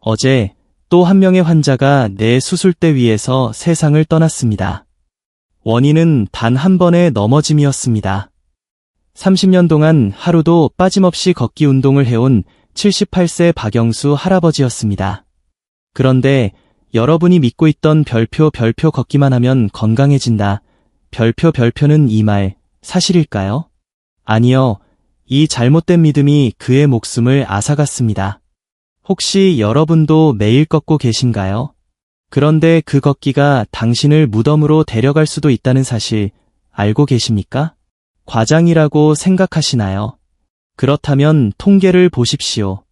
어제 또 한 명의 환자가 내 수술대 위에서 세상을 떠났습니다. 원인은 단 한 번의 넘어짐이었습니다. 30년 동안 하루도 빠짐없이 걷기 운동을 해온 78세 박영수 할아버지였습니다. 그런데 여러분이 믿고 있던 별표 걷기만 하면 건강해진다. 별표는 이 말 사실일까요? 아니요. 이 잘못된 믿음이 그의 목숨을 앗아갔습니다. 혹시 여러분도 매일 걷고 계신가요? 그런데 그 걷기가 당신을 무덤으로 데려갈 수도 있다는 사실 알고 계십니까? 과장이라고 생각하시나요? 그렇다면 통계를 보십시오.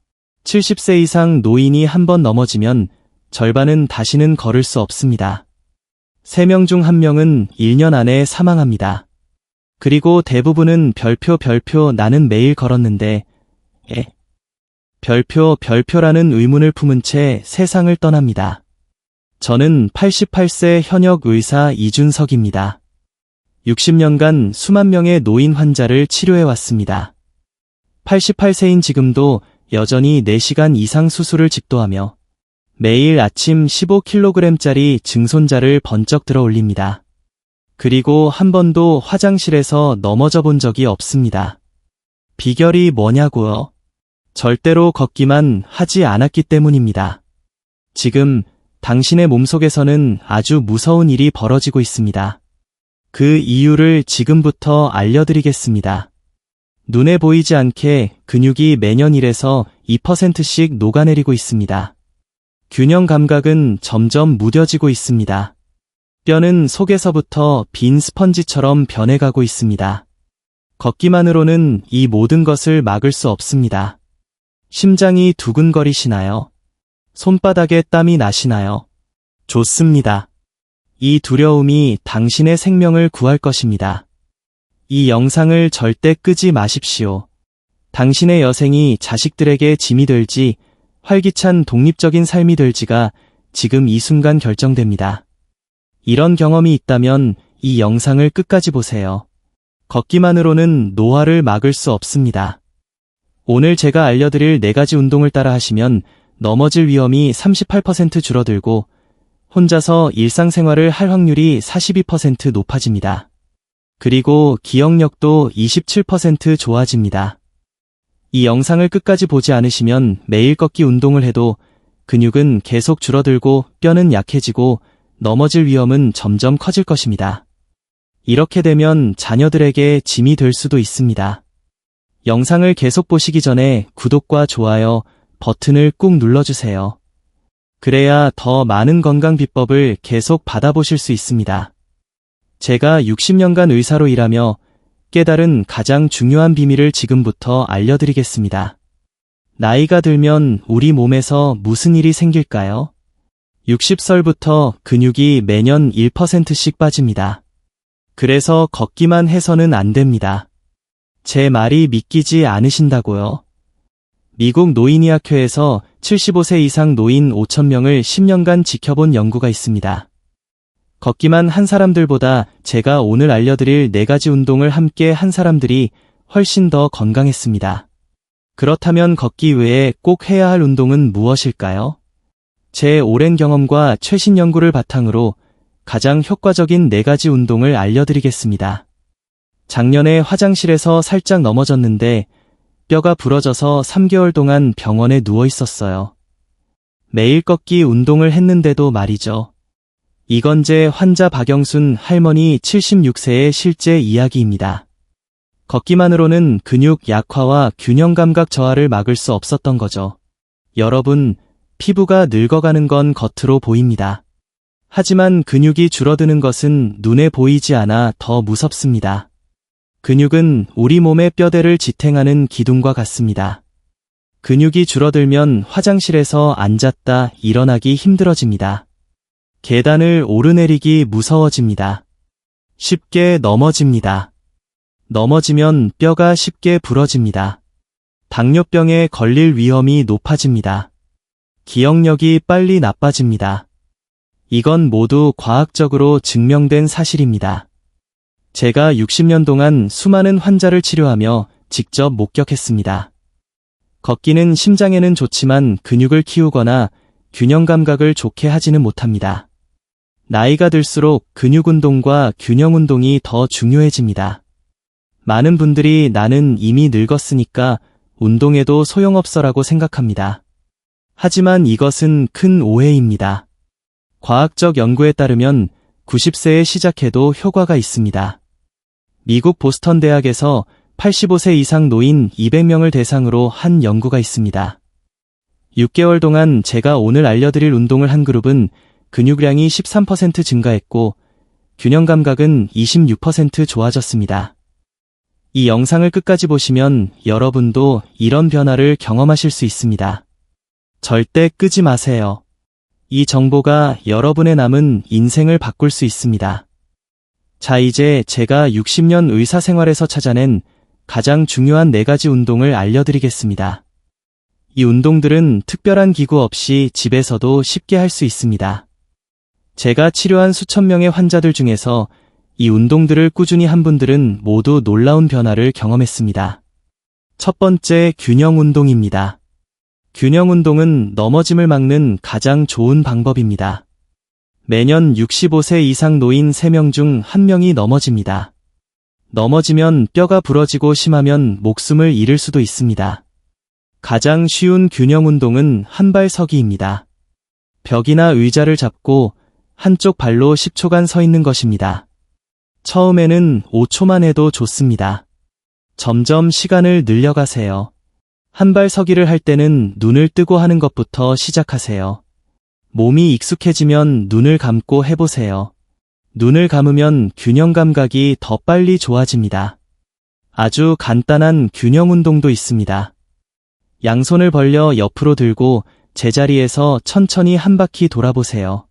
70세 이상 노인이 한 번 넘어지면 절반은 다시는 걸을 수 없습니다. 3명 중 1명은 1년 안에 사망합니다. 그리고 대부분은 별표 나는 매일 걸었는데 별표라는 의문을 품은 채 세상을 떠납니다. 저는 88세 현역 의사 이준석입니다. 60년간 수만 명의 노인 환자를 치료해왔습니다. 88세인 지금도 여전히 4시간 이상 수술을 집도하며 매일 아침 15kg짜리 증손자를 번쩍 들어 올립니다. 그리고 한 번도 화장실에서 넘어져 본 적이 없습니다. 비결이 뭐냐고요? 절대로 걷기만 하지 않았기 때문입니다. 지금 당신의 몸속에서는 아주 무서운 일이 벌어지고 있습니다. 그 이유를 지금부터 알려드리겠습니다. 눈에 보이지 않게 근육이 매년 1에서 2%씩 녹아내리고 있습니다. 균형 감각은 점점 무뎌지고 있습니다. 뼈는 속에서부터 빈 스펀지처럼 변해가고 있습니다. 걷기만으로는 이 모든 것을 막을 수 없습니다. 심장이 두근거리시나요? 손바닥에 땀이 나시나요? 좋습니다. 이 두려움이 당신의 생명을 구할 것입니다. 이 영상을 절대 끄지 마십시오. 당신의 여생이 자식들에게 짐이 될지 활기찬 독립적인 삶이 될지가 지금 이 순간 결정됩니다. 이런 경험이 있다면 이 영상을 끝까지 보세요. 걷기만으로는 노화를 막을 수 없습니다. 오늘 제가 알려드릴 4가지 운동을 따라 하시면 넘어질 위험이 38% 줄어들고 혼자서 일상생활을 할 확률이 42% 높아집니다. 그리고 기억력도 27% 좋아집니다. 이 영상을 끝까지 보지 않으시면 매일 걷기 운동을 해도 근육은 계속 줄어들고 뼈는 약해지고 넘어질 위험은 점점 커질 것입니다. 이렇게 되면 자녀들에게 짐이 될 수도 있습니다. 영상을 계속 보시기 전에 구독과 좋아요 버튼을 꾹 눌러주세요. 그래야 더 많은 건강 비법을 계속 받아보실 수 있습니다. 제가 60년간 의사로 일하며 깨달은 가장 중요한 비밀을 지금부터 알려드리겠습니다. 나이가 들면 우리 몸에서 무슨 일이 생길까요? 60살부터 근육이 매년 1%씩 빠집니다. 그래서 걷기만 해서는 안 됩니다. 제 말이 믿기지 않으신다고요? 미국 노인의학회에서 75세 이상 노인 5,000명을 10년간 지켜본 연구가 있습니다. 걷기만 한 사람들보다 제가 오늘 알려드릴 4가지 운동을 함께 한 사람들이 훨씬 더 건강했습니다. 그렇다면 걷기 외에 꼭 해야 할 운동은 무엇일까요? 제 오랜 경험과 최신 연구를 바탕으로 가장 효과적인 4가지 운동을 알려드리겠습니다. 작년에 화장실에서 살짝 넘어졌는데 뼈가 부러져서 3개월 동안 병원에 누워 있었어요. 매일 걷기 운동을 했는데도 말이죠. 이건재 환자 박영순 할머니 76세의 실제 이야기입니다. 걷기만으로는 근육 약화와 균형 감각 저하를 막을 수 없었던 거죠. 여러분, 피부가 늙어가는 건 겉으로 보입니다. 하지만 근육이 줄어드는 것은 눈에 보이지 않아 더 무섭습니다. 근육은 우리 몸의 뼈대를 지탱하는 기둥과 같습니다. 근육이 줄어들면 화장실에서 앉았다 일어나기 힘들어집니다. 계단을 오르내리기 무서워집니다. 쉽게 넘어집니다. 넘어지면 뼈가 쉽게 부러집니다. 당뇨병에 걸릴 위험이 높아집니다. 기억력이 빨리 나빠집니다. 이건 모두 과학적으로 증명된 사실입니다. 제가 60년 동안 수많은 환자를 치료하며 직접 목격했습니다. 걷기는 심장에는 좋지만 근육을 키우거나 균형 감각을 좋게 하지는 못합니다. 나이가 들수록 근육 운동과 균형 운동이 더 중요해집니다. 많은 분들이 나는 이미 늙었으니까 운동해도 소용없어라고 생각합니다. 하지만 이것은 큰 오해입니다. 과학적 연구에 따르면 90세에 시작해도 효과가 있습니다. 미국 보스턴 대학에서 85세 이상 노인 200명을 대상으로 한 연구가 있습니다. 6개월 동안 제가 오늘 알려드릴 운동을 한 그룹은 근육량이 13% 증가했고 균형 감각은 26% 좋아졌습니다. 이 영상을 끝까지 보시면 여러분도 이런 변화를 경험하실 수 있습니다. 절대 끄지 마세요. 이 정보가 여러분의 남은 인생을 바꿀 수 있습니다. 자, 이제 제가 60년 의사 생활에서 찾아낸 가장 중요한 4가지 운동을 알려드리겠습니다. 이 운동들은 특별한 기구 없이 집에서도 쉽게 할 수 있습니다. 제가 치료한 수천 명의 환자들 중에서 이 운동들을 꾸준히 한 분들은 모두 놀라운 변화를 경험했습니다. 첫 번째, 균형 운동입니다. 균형 운동은 넘어짐을 막는 가장 좋은 방법입니다. 매년 65세 이상 노인 3명 중 1명이 넘어집니다. 넘어지면 뼈가 부러지고 심하면 목숨을 잃을 수도 있습니다. 가장 쉬운 균형 운동은 한발서기입니다. 벽이나 의자를 잡고 한쪽 발로 10초간 서 있는 것입니다. 처음에는 5초만 해도 좋습니다. 점점 시간을 늘려가세요. 한발서기를 할 때는 눈을 뜨고 하는 것부터 시작하세요. 몸이 익숙해지면 눈을 감고 해보세요. 눈을 감으면 균형 감각이 더 빨리 좋아집니다. 아주 간단한 균형 운동도 있습니다. 양손을 벌려 옆으로 들고 제자리에서 천천히 한 바퀴 돌아보세요.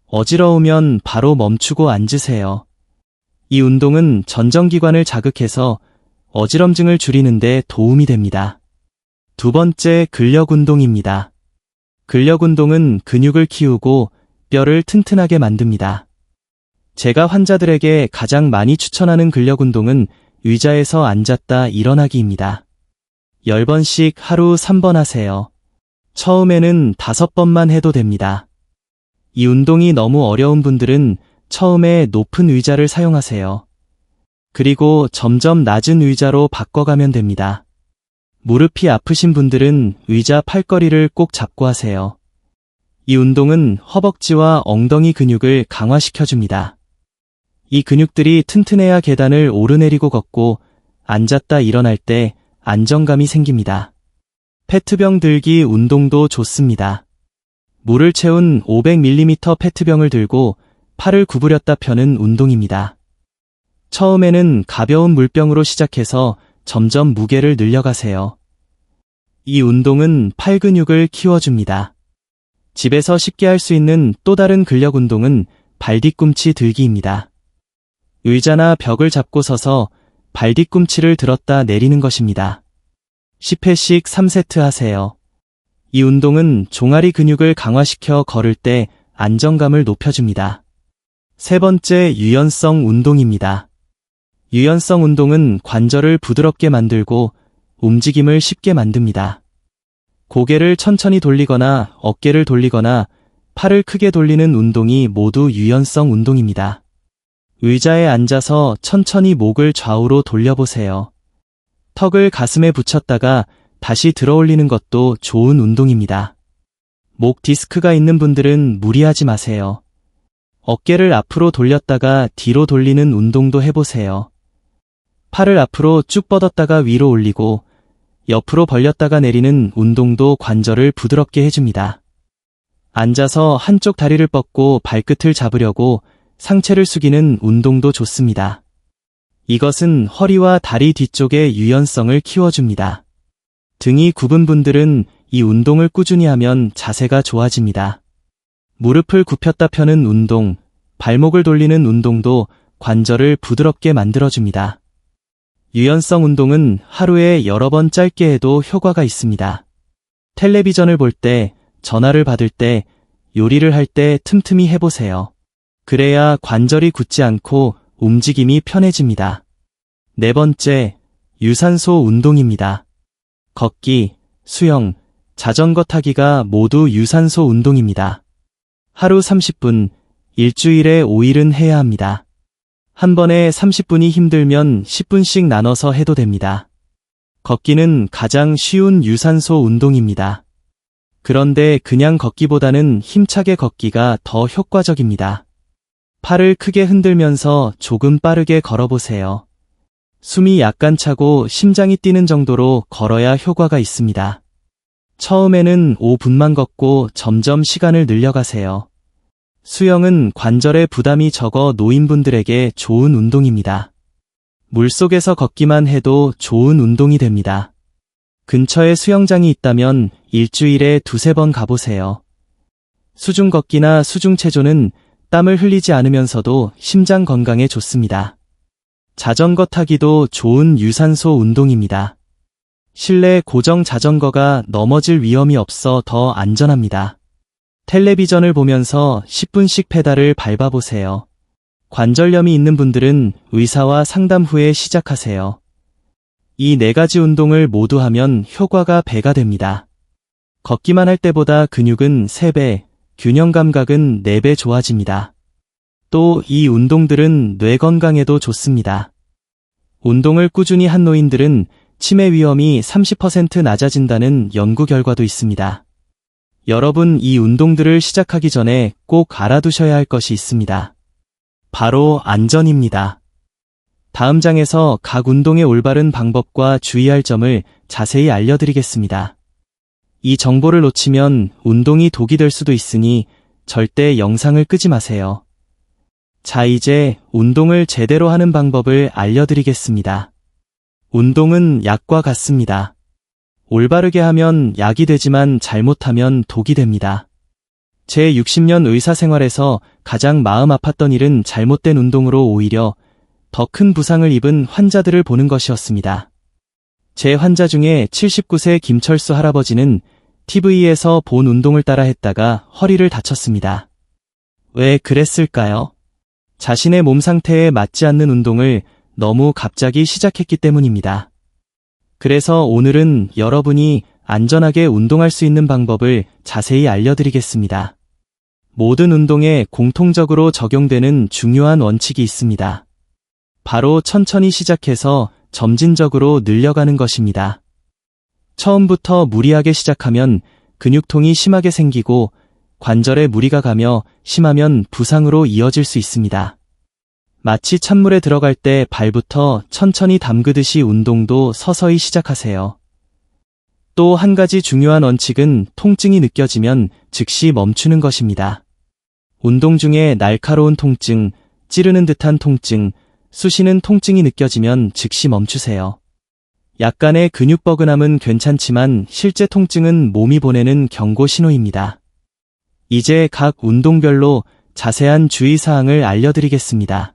어지러우면 바로 멈추고 앉으세요. 이 운동은 전정기관을 자극해서 어지럼증을 줄이는 데 도움이 됩니다. 두 번째, 근력 운동입니다. 근력 운동은 근육을 키우고 뼈를 튼튼하게 만듭니다. 제가 환자들에게 가장 많이 추천하는 근력 운동은 의자에서 앉았다 일어나기입니다. 10번씩 하루 3번 하세요. 처음에는 5번만 해도 됩니다. 이 운동이 너무 어려운 분들은 처음에 높은 의자를 사용하세요. 그리고 점점 낮은 의자로 바꿔가면 됩니다. 무릎이 아프신 분들은 의자 팔걸이를 꼭 잡고 하세요. 이 운동은 허벅지와 엉덩이 근육을 강화시켜줍니다. 이 근육들이 튼튼해야 계단을 오르내리고 걷고 앉았다 일어날 때 안정감이 생깁니다. 페트병 들기 운동도 좋습니다. 물을 채운 500ml 페트병을 들고 팔을 구부렸다 펴는 운동입니다. 처음에는 가벼운 물병으로 시작해서 점점 무게를 늘려가세요. 이 운동은 팔 근육을 키워줍니다. 집에서 쉽게 할 수 있는 또 다른 근력 운동은 발뒤꿈치 들기입니다. 의자나 벽을 잡고 서서 발뒤꿈치를 들었다 내리는 것입니다. 10회씩 3세트 하세요. 이 운동은 종아리 근육을 강화시켜 걸을 때 안정감을 높여줍니다. 세 번째, 유연성 운동입니다. 유연성 운동은 관절을 부드럽게 만들고 움직임을 쉽게 만듭니다. 고개를 천천히 돌리거나 어깨를 돌리거나 팔을 크게 돌리는 운동이 모두 유연성 운동입니다. 의자에 앉아서 천천히 목을 좌우로 돌려보세요. 턱을 가슴에 붙였다가 다시 들어올리는 것도 좋은 운동입니다. 목 디스크가 있는 분들은 무리하지 마세요. 어깨를 앞으로 돌렸다가 뒤로 돌리는 운동도 해보세요. 팔을 앞으로 쭉 뻗었다가 위로 올리고 옆으로 벌렸다가 내리는 운동도 관절을 부드럽게 해줍니다. 앉아서 한쪽 다리를 뻗고 발끝을 잡으려고 상체를 숙이는 운동도 좋습니다. 이것은 허리와 다리 뒤쪽의 유연성을 키워줍니다. 등이 굽은 분들은 이 운동을 꾸준히 하면 자세가 좋아집니다. 무릎을 굽혔다 펴는 운동, 발목을 돌리는 운동도 관절을 부드럽게 만들어줍니다. 유연성 운동은 하루에 여러 번 짧게 해도 효과가 있습니다. 텔레비전을 볼 때, 전화를 받을 때, 요리를 할 때 틈틈이 해보세요. 그래야 관절이 굳지 않고 움직임이 편해집니다. 네 번째, 유산소 운동입니다. 걷기, 수영, 자전거 타기가 모두 유산소 운동입니다. 하루 30분, 일주일에 5일은 해야 합니다. 한 번에 30분이 힘들면 10분씩 나눠서 해도 됩니다. 걷기는 가장 쉬운 유산소 운동입니다. 그런데 그냥 걷기보다는 힘차게 걷기가 더 효과적입니다. 팔을 크게 흔들면서 조금 빠르게 걸어보세요. 숨이 약간 차고 심장이 뛰는 정도로 걸어야 효과가 있습니다. 처음에는 5분만 걷고 점점 시간을 늘려가세요. 수영은 관절에 부담이 적어 노인분들에게 좋은 운동입니다. 물속에서 걷기만 해도 좋은 운동이 됩니다. 근처에 수영장이 있다면 일주일에 2-3번 가보세요. 수중 걷기나 수중 체조는 땀을 흘리지 않으면서도 심장 건강에 좋습니다. 자전거 타기도 좋은 유산소 운동입니다. 실내 고정 자전거가 넘어질 위험이 없어 더 안전합니다. 텔레비전을 보면서 10분씩 페달을 밟아보세요. 관절염이 있는 분들은 의사와 상담 후에 시작하세요. 이 4가지 운동을 모두 하면 효과가 배가 됩니다. 걷기만 할 때보다 근육은 3배, 균형 감각은 4배 좋아집니다. 또 이 운동들은 뇌 건강에도 좋습니다. 운동을 꾸준히 한 노인들은 치매 위험이 30% 낮아진다는 연구 결과도 있습니다. 여러분, 이 운동들을 시작하기 전에 꼭 알아두셔야 할 것이 있습니다. 바로 안전입니다. 다음 장에서 각 운동의 올바른 방법과 주의할 점을 자세히 알려드리겠습니다. 이 정보를 놓치면 운동이 독이 될 수도 있으니 절대 영상을 끄지 마세요. 자, 이제 운동을 제대로 하는 방법을 알려드리겠습니다. 운동은 약과 같습니다. 올바르게 하면 약이 되지만 잘못하면 독이 됩니다. 제 60년 의사생활에서 가장 마음 아팠던 일은 잘못된 운동으로 오히려 더 큰 부상을 입은 환자들을 보는 것이었습니다. 제 환자 중에 79세 김철수 할아버지는 TV에서 본 운동을 따라 했다가 허리를 다쳤습니다. 왜 그랬을까요? 자신의 몸 상태에 맞지 않는 운동을 너무 갑자기 시작했기 때문입니다. 그래서 오늘은 여러분이 안전하게 운동할 수 있는 방법을 자세히 알려드리겠습니다. 모든 운동에 공통적으로 적용되는 중요한 원칙이 있습니다. 바로 천천히 시작해서 점진적으로 늘려가는 것입니다. 처음부터 무리하게 시작하면 근육통이 심하게 생기고 관절에 무리가 가며 심하면 부상으로 이어질 수 있습니다. 마치 찬물에 들어갈 때 발부터 천천히 담그듯이 운동도 서서히 시작하세요. 또 한 가지 중요한 원칙은 통증이 느껴지면 즉시 멈추는 것입니다. 운동 중에 날카로운 통증, 찌르는 듯한 통증, 쑤시는 통증이 느껴지면 즉시 멈추세요. 약간의 근육 뻐근함은 괜찮지만 실제 통증은 몸이 보내는 경고 신호입니다. 이제 각 운동별로 자세한 주의사항을 알려드리겠습니다.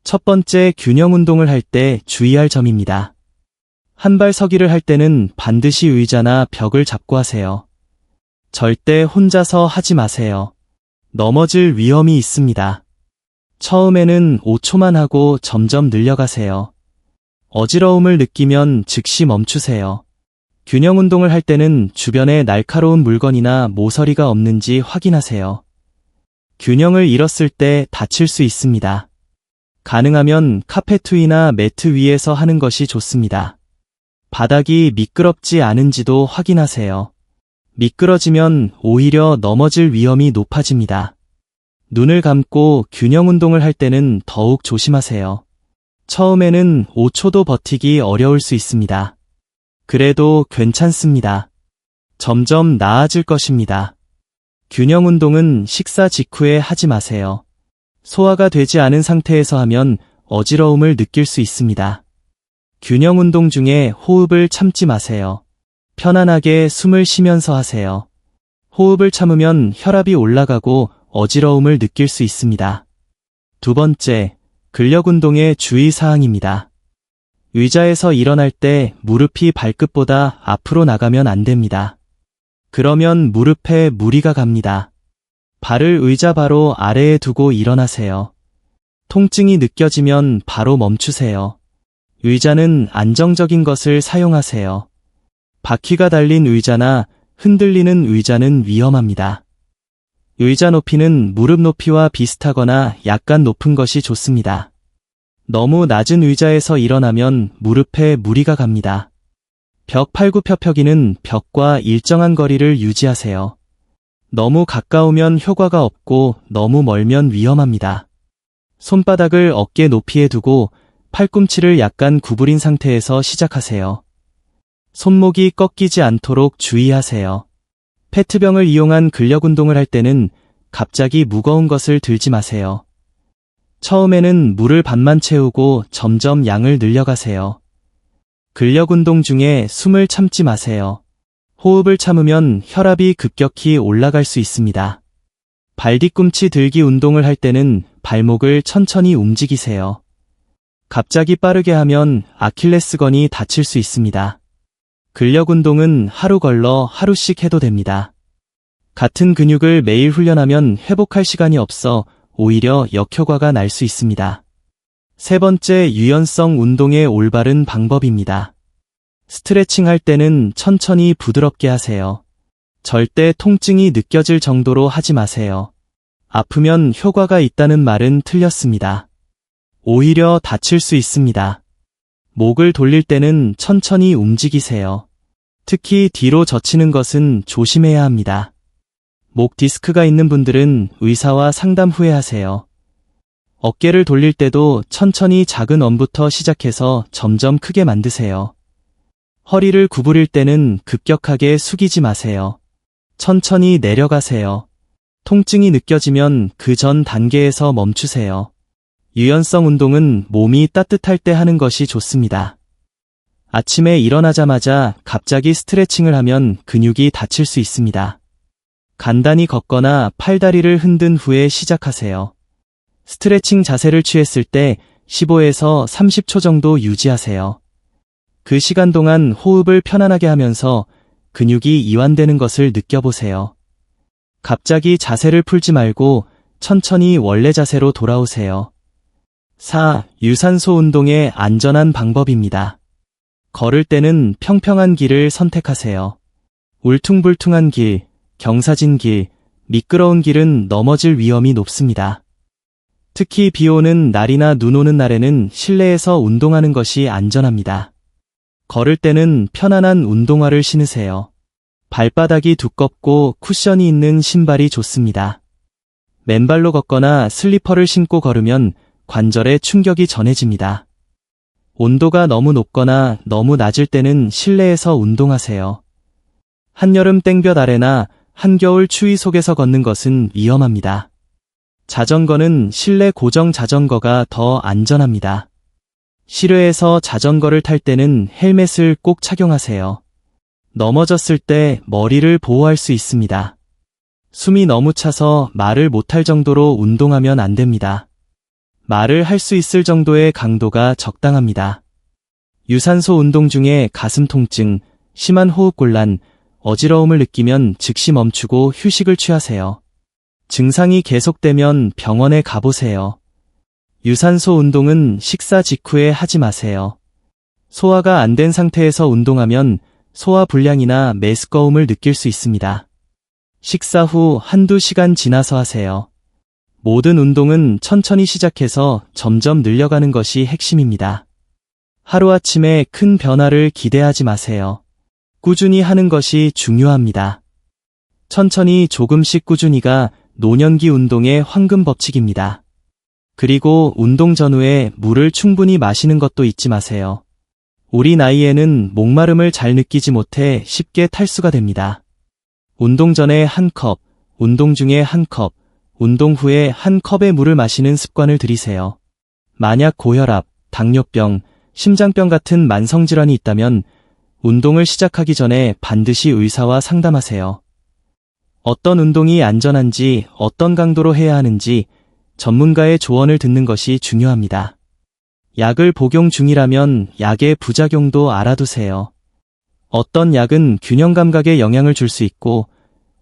첫 번째, 균형 운동을 할 때 주의할 점입니다. 한발 서기를 할 때는 반드시 의자나 벽을 잡고 하세요. 절대 혼자서 하지 마세요. 넘어질 위험이 있습니다. 처음에는 5초만 하고 점점 늘려가세요. 어지러움을 느끼면 즉시 멈추세요. 균형 운동을 할 때는 주변에 날카로운 물건이나 모서리가 없는지 확인하세요. 균형을 잃었을 때 다칠 수 있습니다. 가능하면 카페트 위나 매트 위에서 하는 것이 좋습니다. 바닥이 미끄럽지 않은지도 확인하세요. 미끄러지면 오히려 넘어질 위험이 높아집니다. 눈을 감고 균형 운동을 할 때는 더욱 조심하세요. 처음에는 5초도 버티기 어려울 수 있습니다. 그래도 괜찮습니다. 점점 나아질 것입니다. 균형 운동은 식사 직후에 하지 마세요. 소화가 되지 않은 상태에서 하면 어지러움을 느낄 수 있습니다. 균형 운동 중에 호흡을 참지 마세요. 편안하게 숨을 쉬면서 하세요. 호흡을 참으면 혈압이 올라가고 어지러움을 느낄 수 있습니다. 두 번째, 근력 운동의 주의사항입니다. 의자에서 일어날 때 무릎이 발끝보다 앞으로 나가면 안 됩니다. 그러면 무릎에 무리가 갑니다. 발을 의자 바로 아래에 두고 일어나세요. 통증이 느껴지면 바로 멈추세요. 의자는 안정적인 것을 사용하세요. 바퀴가 달린 의자나 흔들리는 의자는 위험합니다. 의자 높이는 무릎 높이와 비슷하거나 약간 높은 것이 좋습니다. 너무 낮은 의자에서 일어나면 무릎에 무리가 갑니다. 벽 팔굽혀펴기는 벽과 일정한 거리를 유지하세요. 너무 가까우면 효과가 없고 너무 멀면 위험합니다. 손바닥을 어깨 높이에 두고 팔꿈치를 약간 구부린 상태에서 시작하세요. 손목이 꺾이지 않도록 주의하세요. 페트병을 이용한 근력 운동을 할 때는 갑자기 무거운 것을 들지 마세요. 처음에는 물을 반만 채우고 점점 양을 늘려가세요. 근력 운동 중에 숨을 참지 마세요. 호흡을 참으면 혈압이 급격히 올라갈 수 있습니다. 발 뒤꿈치 들기 운동을 할 때는 발목을 천천히 움직이세요. 갑자기 빠르게 하면 아킬레스건이 다칠 수 있습니다. 근력 운동은 하루 걸러 하루씩 해도 됩니다. 같은 근육을 매일 훈련하면 회복할 시간이 없어 오히려 역효과가 날 수 있습니다. 세 번째, 유연성 운동의 올바른 방법입니다. 스트레칭 할 때는 천천히 부드럽게 하세요. 절대 통증이 느껴질 정도로 하지 마세요. 아프면 효과가 있다는 말은 틀렸습니다. 오히려 다칠 수 있습니다. 목을 돌릴 때는 천천히 움직이세요. 특히 뒤로 젖히는 것은 조심해야 합니다. 목 디스크가 있는 분들은 의사와 상담 후에 하세요. 어깨를 돌릴 때도 천천히 작은 원부터 시작해서 점점 크게 만드세요. 허리를 구부릴 때는 급격하게 숙이지 마세요. 천천히 내려가세요. 통증이 느껴지면 그 전 단계에서 멈추세요. 유연성 운동은 몸이 따뜻할 때 하는 것이 좋습니다. 아침에 일어나자마자 갑자기 스트레칭을 하면 근육이 다칠 수 있습니다. 간단히 걷거나 팔다리를 흔든 후에 시작하세요. 스트레칭 자세를 취했을 때 15에서 30초 정도 유지하세요. 그 시간 동안 호흡을 편안하게 하면서 근육이 이완되는 것을 느껴보세요. 갑자기 자세를 풀지 말고 천천히 원래 자세로 돌아오세요. 4. 유산소 운동의 안전한 방법입니다. 걸을 때는 평평한 길을 선택하세요. 울퉁불퉁한 길, 경사진 길, 미끄러운 길은 넘어질 위험이 높습니다. 특히 비 오는 날이나 눈 오는 날에는 실내에서 운동하는 것이 안전합니다. 걸을 때는 편안한 운동화를 신으세요. 발바닥이 두껍고 쿠션이 있는 신발이 좋습니다. 맨발로 걷거나 슬리퍼를 신고 걸으면 관절에 충격이 전해집니다. 온도가 너무 높거나 너무 낮을 때는 실내에서 운동하세요. 한여름 땡볕 아래나 한겨울 추위 속에서 걷는 것은 위험합니다. 자전거는 실내 고정 자전거가 더 안전합니다. 실외에서 자전거를 탈 때는 헬멧을 꼭 착용하세요. 넘어졌을 때 머리를 보호할 수 있습니다. 숨이 너무 차서 말을 못할 정도로 운동하면 안 됩니다. 말을 할 수 있을 정도의 강도가 적당합니다. 유산소 운동 중에 가슴 통증, 심한 호흡곤란, 어지러움을 느끼면 즉시 멈추고 휴식을 취하세요. 증상이 계속되면 병원에 가보세요. 유산소 운동은 식사 직후에 하지 마세요. 소화가 안 된 상태에서 운동하면 소화불량이나 메스꺼움을 느낄 수 있습니다. 식사 후 한두 시간 지나서 하세요. 모든 운동은 천천히 시작해서 점점 늘려가는 것이 핵심입니다. 하루아침에 큰 변화를 기대하지 마세요. 꾸준히 하는 것이 중요합니다. 천천히 조금씩 꾸준히가 노년기 운동의 황금 법칙입니다. 그리고 운동 전후에 물을 충분히 마시는 것도 잊지 마세요. 우리 나이에는 목마름을 잘 느끼지 못해 쉽게 탈수가 됩니다. 운동 전에 한 컵, 운동 중에 한 컵, 운동 후에 한 컵의 물을 마시는 습관을 들이세요. 만약 고혈압, 당뇨병, 심장병 같은 만성질환이 있다면 운동을 시작하기 전에 반드시 의사와 상담하세요. 어떤 운동이 안전한지, 어떤 강도로 해야 하는지 전문가의 조언을 듣는 것이 중요합니다. 약을 복용 중이라면 약의 부작용도 알아두세요. 어떤 약은 균형 감각에 영향을 줄 수 있고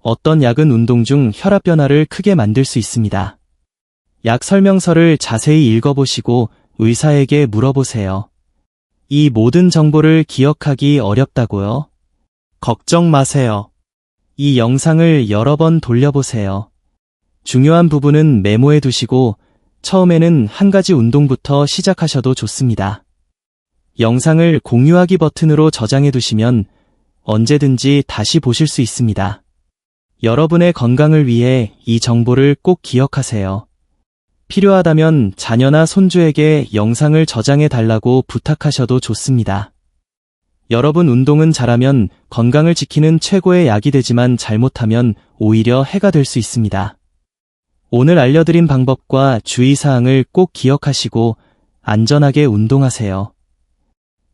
어떤 약은 운동 중 혈압 변화를 크게 만들 수 있습니다. 약 설명서를 자세히 읽어보시고 의사에게 물어보세요. 이 모든 정보를 기억하기 어렵다고요? 걱정 마세요. 이 영상을 여러 번 돌려보세요. 중요한 부분은 메모해 두시고 처음에는 한 가지 운동부터 시작하셔도 좋습니다. 영상을 공유하기 버튼으로 저장해 두시면 언제든지 다시 보실 수 있습니다. 여러분의 건강을 위해 이 정보를 꼭 기억하세요. 필요하다면 자녀나 손주에게 영상을 저장해 달라고 부탁하셔도 좋습니다. 여러분, 운동은 잘하면 건강을 지키는 최고의 약이 되지만 잘못하면 오히려 해가 될 수 있습니다. 오늘 알려드린 방법과 주의사항을 꼭 기억하시고 안전하게 운동하세요.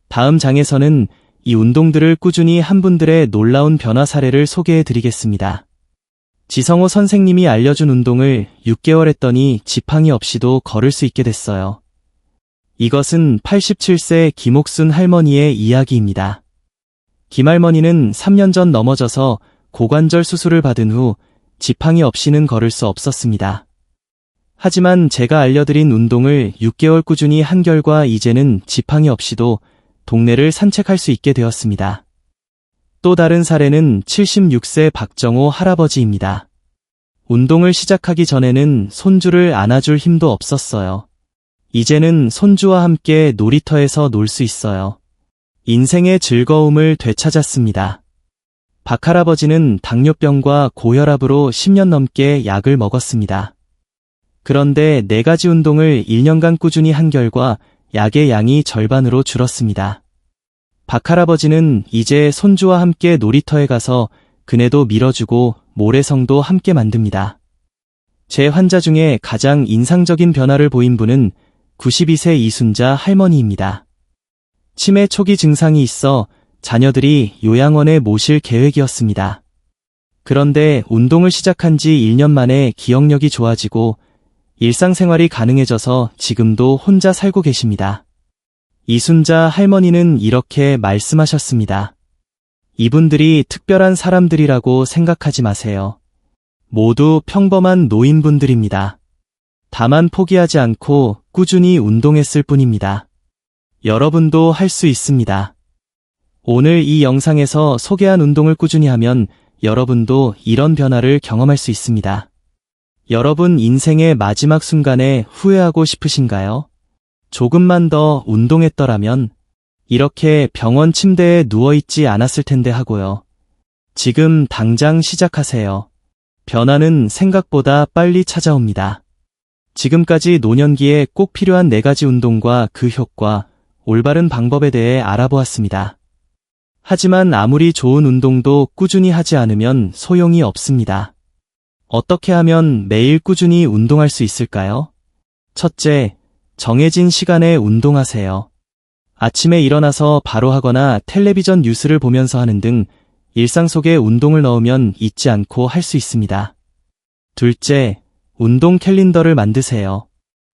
다음 장에서는 이 운동들을 꾸준히 한 분들의 놀라운 변화 사례를 소개해 드리겠습니다. 지성호 선생님이 알려준 운동을 6개월 했더니 지팡이 없이도 걸을 수 있게 됐어요. 이것은 87세 김옥순 할머니의 이야기입니다. 김할머니는 3년 전 넘어져서 고관절 수술을 받은 후 지팡이 없이는 걸을 수 없었습니다. 하지만 제가 알려드린 운동을 6개월 꾸준히 한 결과 이제는 지팡이 없이도 동네를 산책할 수 있게 되었습니다. 또 다른 사례는 76세 박정호 할아버지입니다. 운동을 시작하기 전에는 손주를 안아줄 힘도 없었어요. 이제는 손주와 함께 놀이터에서 놀 수 있어요. 인생의 즐거움을 되찾았습니다. 박 할아버지는 당뇨병과 고혈압으로 10년 넘게 약을 먹었습니다. 그런데 4가지 운동을 1년간 꾸준히 한 결과 약의 양이 절반으로 줄었습니다. 박 할아버지는 이제 손주와 함께 놀이터에 가서 그네도 밀어주고 모래성도 함께 만듭니다. 제 환자 중에 가장 인상적인 변화를 보인 분은 92세 이순자 할머니입니다. 치매 초기 증상이 있어 자녀들이 요양원에 모실 계획이었습니다. 그런데 운동을 시작한 지 1년 만에 기억력이 좋아지고 일상생활이 가능해져서 지금도 혼자 살고 계십니다. 이순자 할머니는 이렇게 말씀하셨습니다. 이분들이 특별한 사람들이라고 생각하지 마세요. 모두 평범한 노인분들입니다. 다만 포기하지 않고 꾸준히 운동했을 뿐입니다. 여러분도 할 수 있습니다. 오늘 이 영상에서 소개한 운동을 꾸준히 하면 여러분도 이런 변화를 경험할 수 있습니다. 여러분 인생의 마지막 순간에 후회하고 싶으신가요? 조금만 더 운동했더라면 이렇게 병원 침대에 누워있지 않았을 텐데 하고요. 지금 당장 시작하세요. 변화는 생각보다 빨리 찾아옵니다. 지금까지 노년기에 꼭 필요한 4가지 운동과 그 효과, 올바른 방법에 대해 알아보았습니다. 하지만 아무리 좋은 운동도 꾸준히 하지 않으면 소용이 없습니다. 어떻게 하면 매일 꾸준히 운동할 수 있을까요? 첫째, 정해진 시간에 운동하세요. 아침에 일어나서 바로 하거나 텔레비전 뉴스를 보면서 하는 등 일상 속에 운동을 넣으면 잊지 않고 할 수 있습니다. 둘째, 운동 캘린더를 만드세요.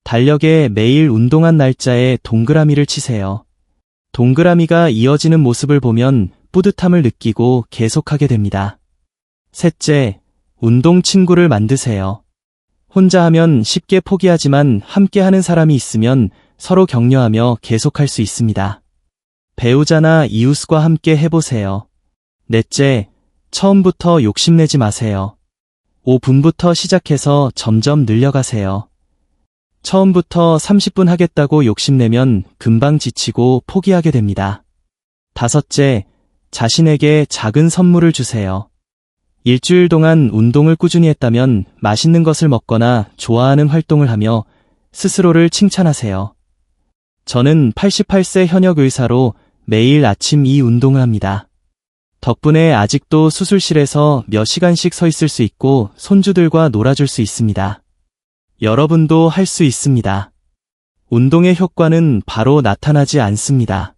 달력에 매일 운동한 날짜에 동그라미를 치세요. 동그라미가 이어지는 모습을 보면 뿌듯함을 느끼고 계속하게 됩니다. 셋째, 운동 친구를 만드세요. 혼자 하면 쉽게 포기하지만 함께 하는 사람이 있으면 서로 격려하며 계속할 수 있습니다. 배우자나 이웃과 함께 해보세요. 넷째, 처음부터 욕심내지 마세요. 5분부터 시작해서 점점 늘려가세요. 처음부터 30분 하겠다고 욕심내면 금방 지치고 포기하게 됩니다. 다섯째, 자신에게 작은 선물을 주세요. 일주일 동안 운동을 꾸준히 했다면 맛있는 것을 먹거나 좋아하는 활동을 하며 스스로를 칭찬하세요. 저는 88세 현역 의사로 매일 아침 이 운동을 합니다. 덕분에 아직도 수술실에서 몇 시간씩 서 있을 수 있고 손주들과 놀아줄 수 있습니다. 여러분도 할 수 있습니다. 운동의 효과는 바로 나타나지 않습니다.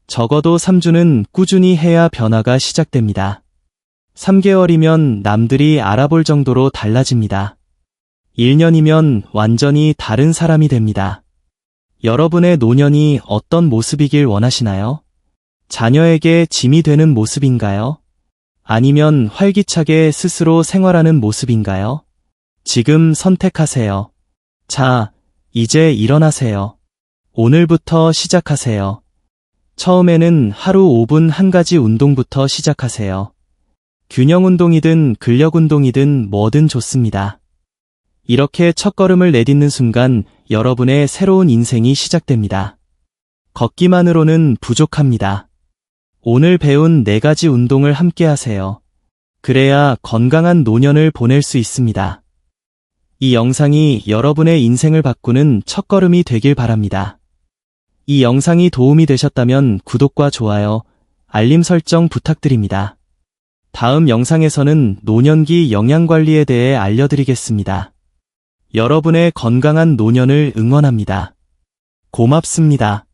적어도 3주는 꾸준히 해야 변화가 시작됩니다. 3개월이면 남들이 알아볼 정도로 달라집니다. 1년이면 완전히 다른 사람이 됩니다. 여러분의 노년이 어떤 모습이길 원하시나요? 자녀에게 짐이 되는 모습인가요? 아니면 활기차게 스스로 생활하는 모습인가요? 지금 선택하세요. 자, 이제 일어나세요. 오늘부터 시작하세요. 처음에는 하루 5분 한 가지 운동부터 시작하세요. 균형 운동이든 근력 운동이든 뭐든 좋습니다. 이렇게 첫걸음을 내딛는 순간 여러분의 새로운 인생이 시작됩니다. 걷기만으로는 부족합니다. 오늘 배운 4가지 운동을 함께 하세요. 그래야 건강한 노년을 보낼 수 있습니다. 이 영상이 여러분의 인생을 바꾸는 첫걸음이 되길 바랍니다. 이 영상이 도움이 되셨다면 구독과 좋아요, 알림 설정 부탁드립니다. 다음 영상에서는 노년기 영양관리에 대해 알려드리겠습니다. 여러분의 건강한 노년을 응원합니다. 고맙습니다.